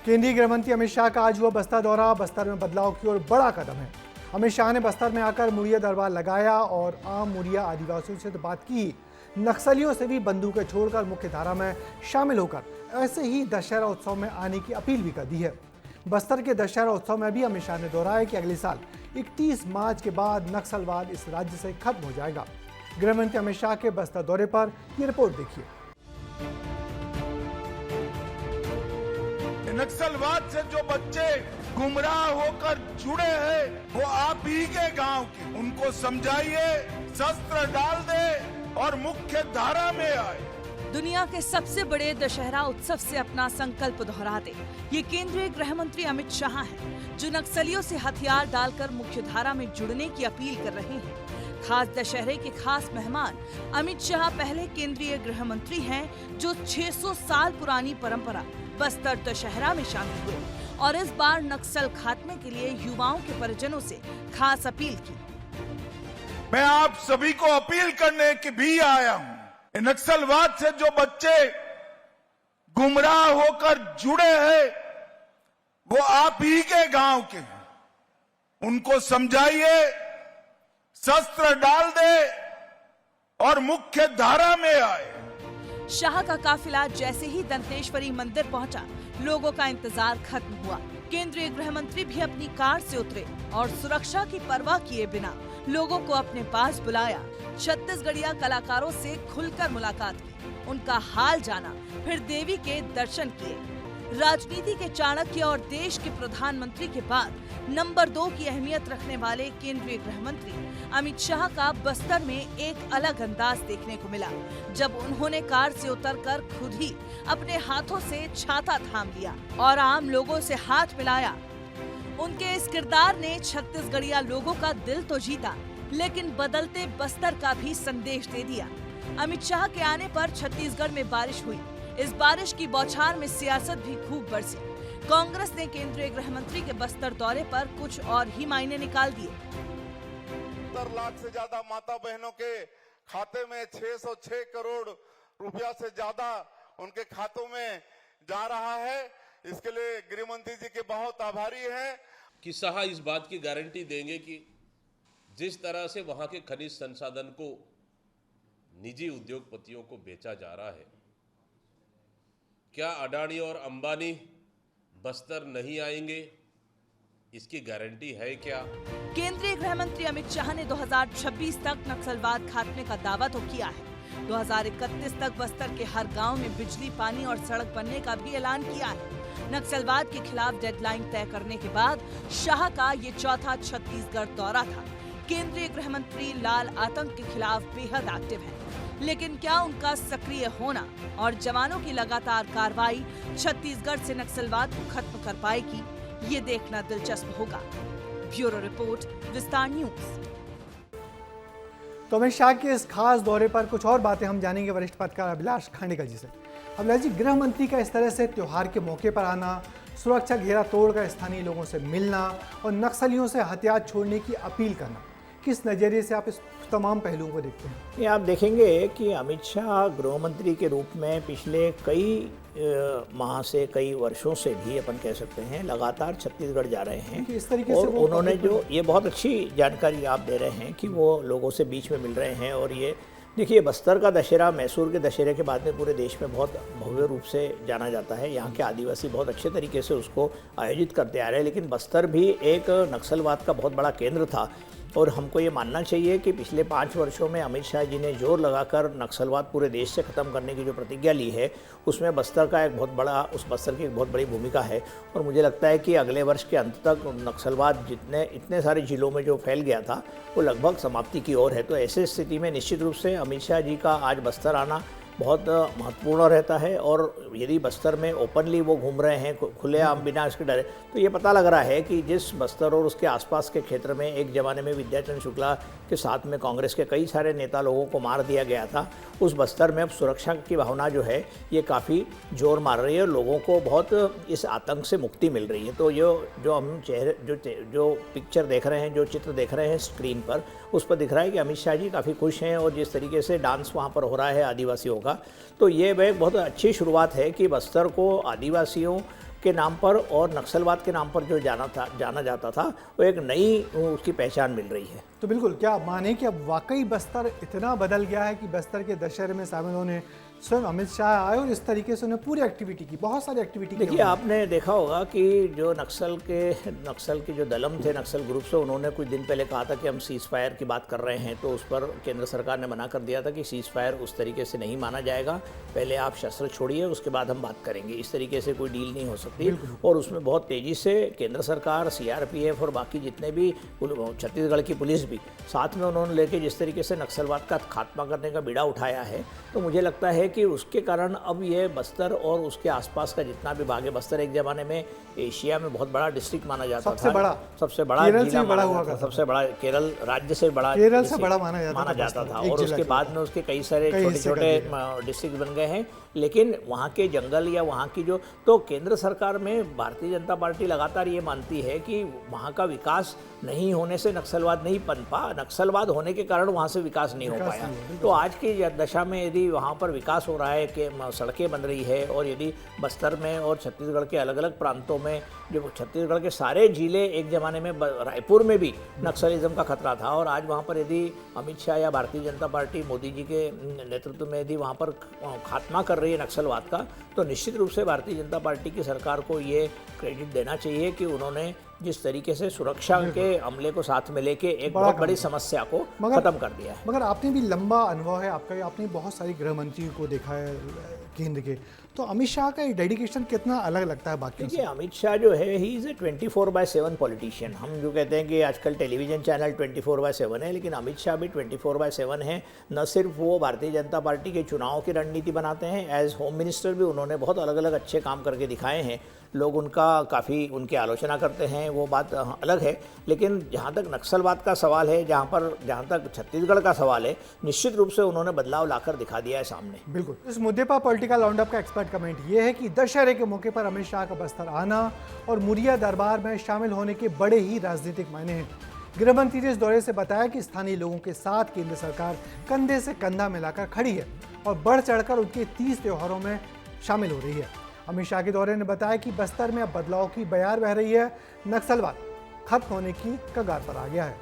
केंद्रीय गृह मंत्री अमित शाह का आज हुआ बस्तर दौरा। बस्तर में बदलाव की ओर बड़ा कदम है। अमित शाह ने बस्तर में आकर मुड़िया दरबार लगाया और आम मुड़िया आदिवासियों से तो बात की, नक्सलियों से भी बंदूकें छोड़कर मुख्य धारा में शामिल होकर ऐसे ही दशहरा उत्सव में आने की अपील भी कर दी है। बस्तर के दशहरा उत्सव में भी अमित शाह ने दोहराया कि अगले साल 31 मार्च के बाद नक्सलवाद इस राज्य से खत्म हो जाएगा। गृह मंत्री अमित शाह के बस्तर दौरे पर यह रिपोर्ट देखिए। नक्सलवाद से जो बच्चे गुमराह होकर जुड़े हैं वो आप ही के गांव के, उनको समझाइए, शस्त्र डाल दे और मुख्य धारा में आए। दुनिया के सबसे बड़े दशहरा उत्सव से अपना संकल्प दोहराते ये केंद्रीय गृह मंत्री अमित शाह हैं, जो नक्सलियों से हथियार डालकर मुख्य धारा में जुड़ने की अपील कर रहे हैं। खास दशहरे के खास मेहमान अमित शाह पहले केंद्रीय गृह मंत्री हैं, जो 600 साल पुरानी परंपरा बस्तर दशहरा में शामिल हुए और इस बार नक्सल खात्मे के लिए युवाओं के परिजनों से खास अपील की। मैं आप सभी को अपील करने के भी आया हूं। नक्सलवाद से जो बच्चे गुमराह होकर जुड़े हैं वो आप ही के गांव के, उनको समझाइए, शस्त्र डाल दे और मुख्य धारा में आए। शाह का काफिला जैसे ही दंतेश्वरी मंदिर पहुंचा, लोगों का इंतजार खत्म हुआ। केंद्रीय गृह मंत्री भी अपनी कार से उतरे और सुरक्षा की परवाह किए बिना लोगों को अपने पास बुलाया। छत्तीसगढ़िया कलाकारों से खुलकर मुलाकात की, उनका हाल जाना, फिर देवी के दर्शन किए। राजनीति के चाणक्य और देश के प्रधानमंत्री के बाद नंबर 2 की अहमियत रखने वाले केंद्रीय गृह मंत्री अमित शाह का बस्तर में एक अलग अंदाज देखने को मिला, जब उन्होंने कार से उतरकर खुद ही अपने हाथों से छाता थाम लिया और आम लोगों से हाथ मिलाया। उनके इस किरदार ने छत्तीसगढ़िया लोगों का दिल तो जीता, लेकिन बदलते बस्तर का भी संदेश दे दिया। अमित शाह के आने पर छत्तीसगढ़ में बारिश हुई। इस बारिश की बौछार में सियासत भी खूब बरसी। कांग्रेस ने केंद्रीय गृह मंत्री के बस्तर दौरे पर कुछ और ही मायने निकाल दिए। 70 लाख से ज्यादा माता बहनों के खाते में 606 करोड़ रुपया से ज्यादा उनके खातों में जा रहा है। इसके लिए गृह मंत्री जी के बहुत आभारी हैं कि शाह इस बात की गारंटी देंगे कि जिस तरह से वहां के खनिज संसाधन को निजी उद्योगपतियों को बेचा जा रहा है, क्या अडानी और अंबानी बस्तर नहीं आएंगे, इसकी गारंटी है क्या? केंद्रीय गृह मंत्री अमित शाह ने 2026 तक नक्सलवाद खात्मे का दावा तो किया है। 2031 तक बस्तर के हर गांव में बिजली, पानी और सड़क बनने का भी ऐलान किया है। नक्सलवाद के खिलाफ डेडलाइन तय करने के बाद शाह का ये चौथा छत्तीसगढ़ दौरा था। केंद्रीय गृह मंत्री लाल आतंक के खिलाफ बेहद एक्टिव है, लेकिन क्या उनका सक्रिय होना और जवानों की लगातार कार्रवाई छत्तीसगढ़ से नक्सलवाद को खत्म कर पाएगी, ये देखना दिलचस्प होगा। ब्यूरो रिपोर्ट, विस्तार न्यूज। तो अमित शाह के इस खास दौरे पर कुछ और बातें हम जानेंगे वरिष्ठ पत्रकार अभिलाष खांडेकर जी से। अभिलाष जी, गृह मंत्री का इस तरह से त्योहार के मौके पर आना, सुरक्षा घेरा तोड़कर स्थानीय लोगों से मिलना और नक्सलियों से हथियार छोड़ने की अपील करना, किस नज़रिए से आप इस तमाम पहलुओं को देखते हैं? ये आप देखेंगे कि अमित शाह गृह मंत्री के रूप में पिछले कई माह से, कई वर्षों से भी अपन कह सकते हैं, लगातार छत्तीसगढ़ जा रहे हैं। इस तरीके और से उन्होंने जो ये बहुत अच्छी जानकारी आप दे रहे हैं कि वो लोगों से बीच में मिल रहे हैं। और ये देखिए, बस्तर का दशहरा मैसूर के दशहरे के बाद में पूरे देश में बहुत भव्य रूप से जाना जाता है। यहाँ के आदिवासी बहुत अच्छे तरीके से उसको आयोजित करते आ रहे हैं। लेकिन बस्तर भी एक नक्सलवाद का बहुत बड़ा केंद्र था और हमको ये मानना चाहिए कि पिछले 5 वर्षों में अमित शाह जी ने जोर लगाकर नक्सलवाद पूरे देश से ख़त्म करने की जो प्रतिज्ञा ली है, उसमें बस्तर का एक बहुत बड़ा, उस बस्तर की एक बहुत बड़ी भूमिका है। और मुझे लगता है कि अगले वर्ष के अंत तक नक्सलवाद इतने सारे जिलों में जो फैल गया था, वो लगभग समाप्ति की ओर है। तो ऐसे स्थिति में निश्चित रूप से अमित शाह जी का आज बस्तर आना बहुत महत्वपूर्ण रहता है। और यदि बस्तर में ओपनली वो घूम रहे हैं, खुलेआम, बिना इसके डरे, तो ये पता लग रहा है कि जिस बस्तर और उसके आसपास के क्षेत्र में एक ज़माने में विद्याचंद्र शुक्ला के साथ में कांग्रेस के कई सारे नेता लोगों को मार दिया गया था, उस बस्तर में अब सुरक्षा की भावना जो है ये काफ़ी जोर मार रही है और लोगों को बहुत इस आतंक से मुक्ति मिल रही है। तो ये जो हम चेहरे जो पिक्चर देख रहे हैं, जो चित्र देख रहे हैं स्क्रीन पर, उस पर दिख रहा है कि अमित शाह जी काफ़ी खुश हैं। और जिस तरीके से डांस वहाँ पर हो रहा है आदिवासियों का, तो ये एक बहुत अच्छी शुरुआत है कि बस्तर को आदिवासियों के नाम पर और नक्सलवाद के नाम पर जो जाना जाता था, वो एक नई उसकी पहचान मिल रही है। तो बिल्कुल, क्या माने कि अब वाकई बस्तर इतना बदल गया है कि बस्तर के दशहरे में शामिल होने स्वयं अमित शाह आए और इस तरीके से उन्हें पूरी एक्टिविटी की, बहुत सारी एक्टिविटी की। देखिए, आपने देखा होगा कि जो नक्सल के जो दलम थे, नक्सल ग्रुप से, उन्होंने कुछ दिन पहले कहा था कि हम सीज़ फायर की बात कर रहे हैं, तो उस पर केंद्र सरकार ने मना कर दिया था कि सीज़ फायर उस तरीके से नहीं माना जाएगा, पहले आप शस्त्र छोड़िए, उसके बाद हम बात करेंगे। इस तरीके से कोई डील नहीं हो सकती। और उसमें बहुत तेज़ी से केंद्र सरकार, CRPF और बाकी जितने भी छत्तीसगढ़ की पुलिस भी साथ में उन्होंने लेके जिस तरीके से नक्सलवाद का खात्मा करने का बीड़ा उठाया है, तो मुझे लगता है कि उसके कारण अब ये बस्तर और उसके आसपास का जितना भी भाग है, बस्तर एक ज़माने में एशिया में बहुत बड़ा डिस्ट्रिक्ट माना जाता था, सबसे बड़ा जिला माना जाता था, सबसे बड़ा केरल राज्य से बड़ा माना जाता था। और उसके बाद में उसके कई सारे छोटे छोटे डिस्ट्रिक्ट बन गए हैं। लेकिन वहाँ के जंगल या वहाँ की जो, तो केंद्र सरकार में भारतीय जनता पार्टी लगातार ये मानती है कि वहाँ का विकास नहीं होने से नक्सलवाद नहीं पनपा, नक्सलवाद होने के कारण वहाँ से विकास नहीं हो पाया। तो आज की दशा में यदि वहाँ पर विकास हो रहा है कि सड़कें बन रही है, और यदि बस्तर में और छत्तीसगढ़ के अलग अलग प्रांतों में, जो छत्तीसगढ़ के सारे जिले, एक ज़माने में रायपुर में भी नक्सलिज्म का खतरा था, और आज वहाँ पर यदि अमित शाह या भारतीय जनता पार्टी मोदी जी के नेतृत्व में यदि वहाँ पर खात्मा कर रही है नक्सलवाद का, तो निश्चित रूप से भारतीय जनता पार्टी की सरकार को ये क्रेडिट देना चाहिए कि उन्होंने जिस तरीके से सुरक्षा के अमले को साथ में लेके एक बहुत बड़ी समस्या को खत्म कर दिया है। मगर आपने भी लंबा अनुभव है आपका, आपने बहुत सारी गृह मंत्री को देखा है केंद्र के, तो अमित शाह का ये डेडिकेशन कितना अलग लगता है बाकी से? अमित शाह जो है, ही इज़ ए 24/7 पॉलिटिशियन। हम जो कहते हैं कि आजकल टेलीविज़न चैनल 24/7 है, लेकिन अमित शाह भी 24/7 है। न सिर्फ वो भारतीय जनता पार्टी के चुनाव की रणनीति बनाते हैं, एज होम मिनिस्टर भी उन्होंने बहुत अलग अलग अच्छे काम करके दिखाए हैं। लोग काफ़ी उनकी आलोचना करते हैं, वो बात अलग है। लेकिन जहाँ तक नक्सलवाद का सवाल है, जहाँ तक छत्तीसगढ़ का सवाल है, निश्चित रूप से उन्होंने बदलाव लाकर दिखा दिया है सामने। बिल्कुल। इस मुद्दे पर पॉलिटिकल राउंडअप का एक्सपर्ट कमेंट ये है कि दशहरे के मौके पर अमित शाह का बस्तर आना और मुरिया दरबार में शामिल होने के बड़े ही राजनीतिक मायने हैं। गृह मंत्री ने इस दौरे से बताया कि स्थानीय लोगों के साथ केंद्र सरकार कंधे से कंधा मिलाकर खड़ी है और बढ़ चढ़कर उनके 30 त्योहारों में शामिल हो रही है। अमित शाह के दौरे ने बताया कि बस्तर में अब बदलाव की बयार बह रही है, नक्सलवाद खत्म होने की कगार पर आ गया है।